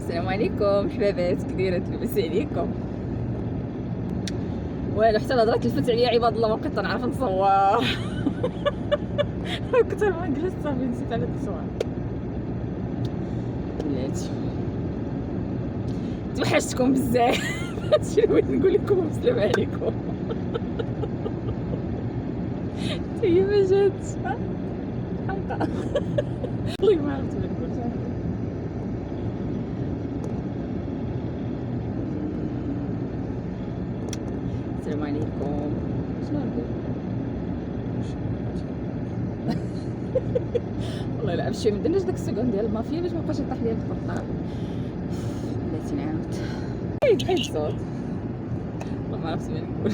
السلام عليكم حبابات، كي دايره؟ لاباس عليكم؟ والو، حتى الهضره تلفت عليا عباد الله، ما بقيت نعرف نصور. كنت ما جلست صافي نسيت على التصوير. بلاتي توحشتكم بزاف. هادشي اللي بغيت نقول لكم. السلام عليكم. هي ما جاتش حلقه. والله ما عرفت ما نقولش. السلام عليكم. شنو نقول؟ والله لا بشي ما درناش داك السكون ديال المافيا باش ما بقاش يطيح ليا البورطابل. بلاتي نعاود حيد الصوت. والله ما عرفت ما نقول.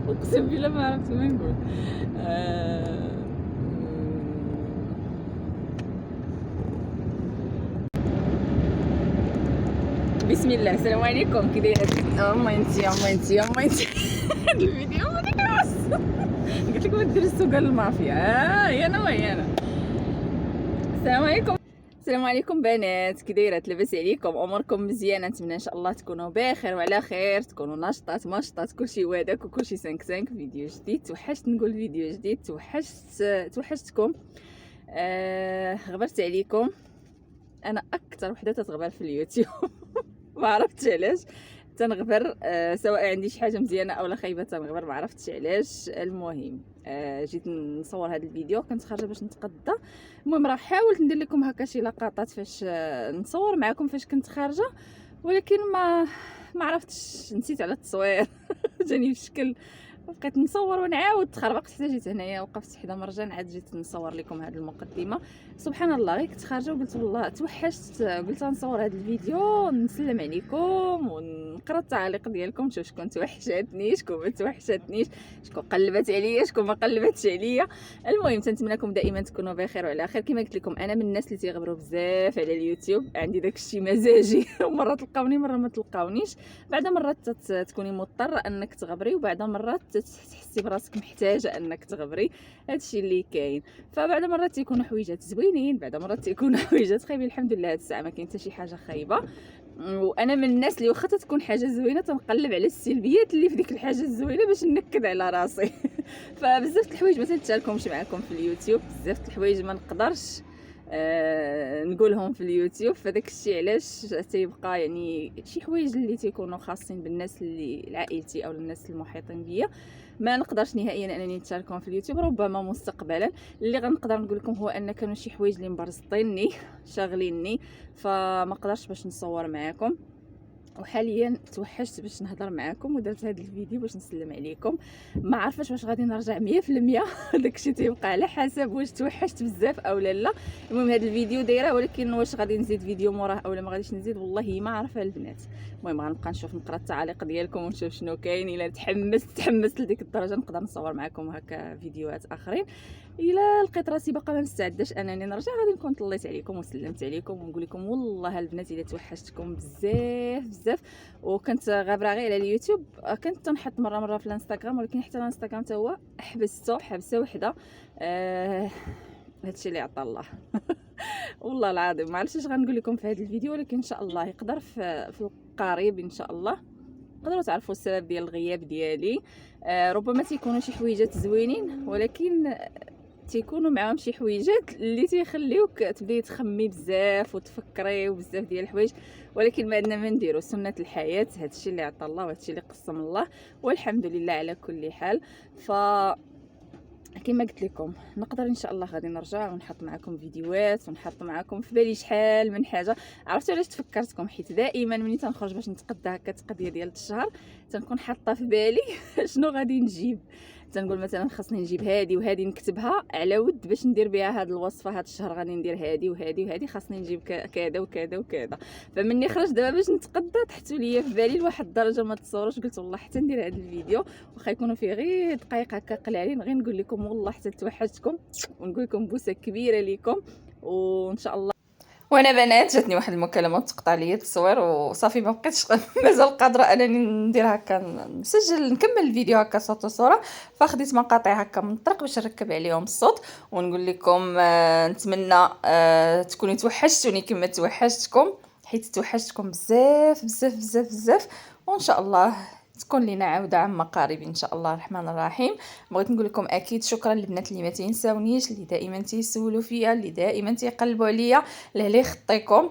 اقسم بالله ما عرفت ما نقول. بسم الله. السلام عليكم، كي دايره؟ اما انتي هاد الفيديو ما داكاش. قلت لكم دير السوق المافيا. هي انا وهي انا. السلام عليكم بنات، كي دايره؟ لاباس عليكم؟ اموركم مزيانه؟ نتمنى ان شاء الله تكونوا بخير وعلى خير، تكونوا ناشطات ماشطات، كلشي واداك وكلشي 5 فيديو جديد. توحشت نقول فيديو جديد، توحشتكم. غبرت عليكم. انا اكثر وحده تتغبر في اليوتيوب. ما عرفتش علاش تنغبر. سواء عندي شي حاجه مزيانه او لا خايبه تنغبر، ما عرفتش علاش. المهم جيت نصور هذا الفيديو، كنت خارجه باش نتغدى. المهم راه حاولت ندير لكم هكا شي لقطات فاش نصور معكم فاش كنت خارجه، ولكن ما عرفتش، نسيت على التصوير. جاني في شكل بقيت نصور ونعاود تخربقت حتى جيت هنايا وقفت حدا مرجان، عاد جيت نصور لكم هذه المقدمه. سبحان الله، غير كنت خارجه وقلت والله توحشت، قلت نصور هذا الفيديو نسلم عليكم ونقرا التعاليق ديالكم، نشوف شكون توحشتني شكون ما توحشتنيش، شكون قلبت عليا شكون ما قلبتش عليا. المهم تنتمنىكم دائما تكونوا بخير وعلى خير. كما قلت لكم انا من الناس اللي تيغبروا بزاف على اليوتيوب، عندي داك الشيء مزاجي. مره تلقاوني مره ما تلقاونيش، بعد مرات تكوني مضطره انك تغبري، وبعد مرات تحسي براسك محتاجه انك تغبري. هادشي اللي كاين. فبعد مرات تيكونوا حويجات زوينين، بعد مرات تيكونوا حويجات خايبين. الحمد لله هاد الساعه ما كاين حتى شي حاجه خايبه، وانا من الناس اللي واخا تكون حاجه زوينه تنقلب على السلبيات اللي في ديك الحاجه الزوينه باش نكد على راسي. فبزاف الحوايج ما تنتشاركمش معكم في اليوتيوب، بزاف الحوايج ما نقدرش نقولهم في اليوتيوب. فداك الشيء علاش تيبقى يعني شي حوايج اللي تيكونوا خاصين بالناس اللي عائلتي او الناس المحيطين بيا ما نقدرش نهائيا انني نشاركهم في اليوتيوب. ربما مستقبلا اللي غنقدر نقول لكم هو ان كانوا شي حوايج اللي مبرزطيني شاغليني، فما قدرش باش نصور معاكم. وحاليا توحشت باش نهضر معاكم ودرت هذا الفيديو باش نسلم عليكم. ما عارفاش واش غادي نرجع 100%. داكشي تيبقى على حسب واش توحشت بزاف او لا. المهم هذا الفيديو دايره، ولكن واش غادي نزيد فيديو موراه او ما غاديش نزيد والله ما عارفه البنات. المهم غنبقى نشوف نقرا التعاليق ديالكم ونشوف شنو كاين. الا تحمست لديك الدرجه نقدر نصور معكم هكا فيديوهات اخرين. الا لقيت راسي باقا ما مستعداش انني نرجع، غادي نكون طليت عليكم وسلمت عليكم ونقول لكم والله البنات الا توحشتكم بزاف. وكنت غابره غير على اليوتيوب، كنت تنحط مره في الانستغرام، ولكن حتى الانستغرام حتى هو حبسه وحده. هادشي اللي عطى الله. والله العظيم ما عرفتش اش غنقول لكم في هذا الفيديو، ولكن ان شاء الله يقدر في القريب ان شاء الله تقدروا تعرفوا السبب ديال الغياب ديالي. ربما تيكونوا شي حويجات زوينين، ولكن تيكونوا معاهم شي حويجات اللي تيخليوك تبداي تخمي بزاف وتفكري وبزاف ديال الحوايج، ولكن ما عندنا ما نديروا، سنه الحياه، هادشي اللي عطى الله وهادشي اللي قسم الله، والحمد لله على كل حال. كما قلت لكم نقدر ان شاء الله غادي نرجع ونحط معكم فيديوهات ونحط معكم في بالي شحال من حاجه. عرفتوا علاش تفكرتكم؟ حيت دائما ملي تنخرج باش نتقدى هكا تقضيه ديال الشهر تنكون حاطه في بالي شنو غادي نجيب. تنقول مثلا خاصني نجيب هادي وهادي، نكتبها على ود باش ندير بها هاد الوصفه هاد الشهر، غادي ندير هادي وهادي وهادي، خاصني نجيب كذا وكذا وكذا. فمني خرج دابا باش نتقدى طحتوا ليا في بالي لواحد الدرجه ما تصوروش، قلت والله حتى ندير هذا الفيديو واخا يكونوا فيه غير دقائق هكا قلالين، غير نقول لكم والله حتى توحشتكم ونقول لكم بوسه كبيره ليكم، وان شاء الله وانا بنات جاتني واحد المكالمه وتقطع لي التصوير وصافي ما بقيتش مازال قادره انني ندير هكا نسجل نكمل الفيديو هكا صوت وصوره. فخديت مقاطع هكا من الطريق باش نركب عليهم الصوت ونقول لكم نتمنى تكونوا توحشتوني كما توحشتكم، حيت توحشتكم بزاف بزاف بزاف بزاف. وان شاء الله تكون لينا عوده عما قريب ان شاء الله الرحمن الرحيم. بغيت نقول لكم اكيد شكرا للبنات اللي ما تنساونيش، اللي دائما تيسولوا فيا، اللي دائما تيقلبوا عليا، اللي خطيكم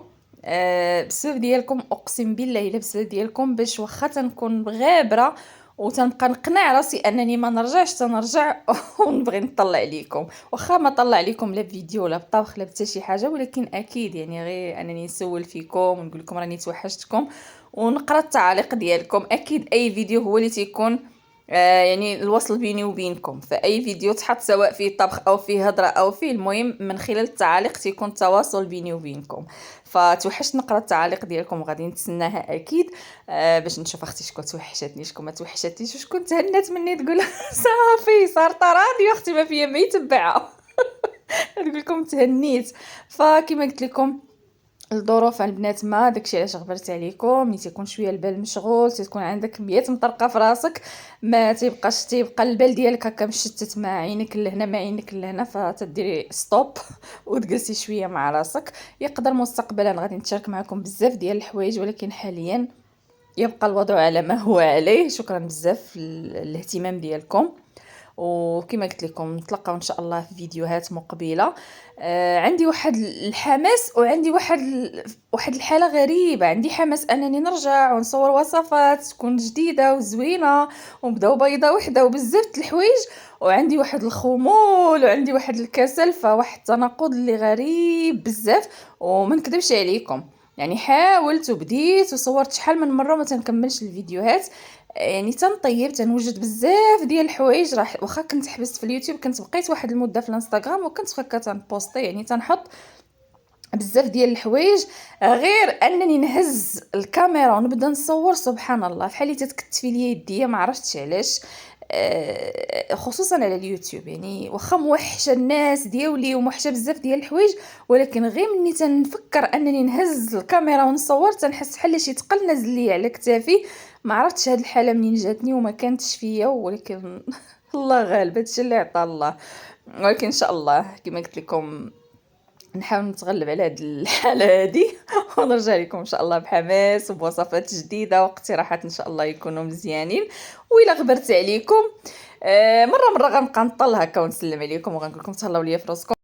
بسبب ديالكم اقسم بالله الا بسبب ديالكم باش واخا تنكون غابره وتنبقى نقنع راسي انني ما نرجعش تنرجع ونبغي نطلع عليكم، واخا ما طلع عليكم لا فيديو ولا بطبخ لا حتى شي حاجه، ولكن اكيد يعني غير انني نسول فيكم ونقول لكم راني توحشتكم ونقرا التعاليق ديالكم. اكيد اي فيديو هو اللي تيكون يعني الوصل بيني وبينكم، فاي فيديو تحط سواء فيه طبخ او فيه هضره او فيه المهم من خلال التعاليق تيكون تواصل بيني وبينكم. فتوحشت نقرا التعاليق ديالكم وغادي نتسناها اكيد باش نشوف اختي شكون توحشتني شكون ما توحشتنيش وشكون تهنات مني تقول صافي صار راديو اختي ما فيا ما يتبعها. نقول لكم تهنيت. فكما قلت لكم الظروف البنات ما داكشي علاش غبرت عليكم، ملي تيكون شويه البال مشغول تكون عندك 100 مطرقه في راسك ما تيبقى البال ديالك هكا مشتت مع عينك لهنا مع عينك لهنا، فتديري ستوب وتجلسي شويه مع راسك. يقدر مستقبلا غادي نتشارك معكم بزاف ديال الحوايج، ولكن حاليا يبقى الوضع على ما هو عليه. شكرا بزاف للاهتمام ديالكم، وكما قلت لكم نتلاقاو ان شاء الله في فيديوهات مقبله. عندي واحد الحماس وعندي واحد الحاله غريبه، عندي حماس انني نرجع ونصور وصفات تكون جديده وزوينه ونبداو بيضه وحده وبزاف د الحوايج، وعندي واحد الخمول وعندي واحد الكسل، فواحد التناقض اللي غريب بزاف. وما نكذبش عليكم يعني حاولت وبديت وصورت شحال من مره وما تنكملش الفيديوهات، يعني تنطيب تنوجد بزاف ديال الحوايج. راح واخا كنت حبست في اليوتيوب كنت بقيت واحد المده في الانستغرام وكنت هكا تنبوستي يعني تنحط بزاف ديال الحوايج، غير انني نهز الكاميرا ونبدا نصور سبحان الله فحال تتكتفي ليا يديا ما عرفتش علاش. خصوصا على اليوتيوب يعني واخا موحشه الناس ديالي وموحشه بزاف ديال الحوايج، ولكن غير مني تنفكر انني نهز الكاميرا ونصور تنحس بحال شي ثقل نازل ليا على كتافي. ما عرفتش هاد الحاله منين جاتني وما كانتش فيا، ولكن الله غالب هادشي اللي عطا الله. ولكن ان شاء الله كما قلت لكم نحاول نتغلب على هاد الحاله هادي ونرجع لكم ان شاء الله بحماس وبوصفات جديده واقتراحات ان شاء الله يكونوا مزيانين. وإلا غبرت عليكم مره غنبقى نطل هكا ونسلم عليكم وغنقول لكم تهلاو ليا في راسكم.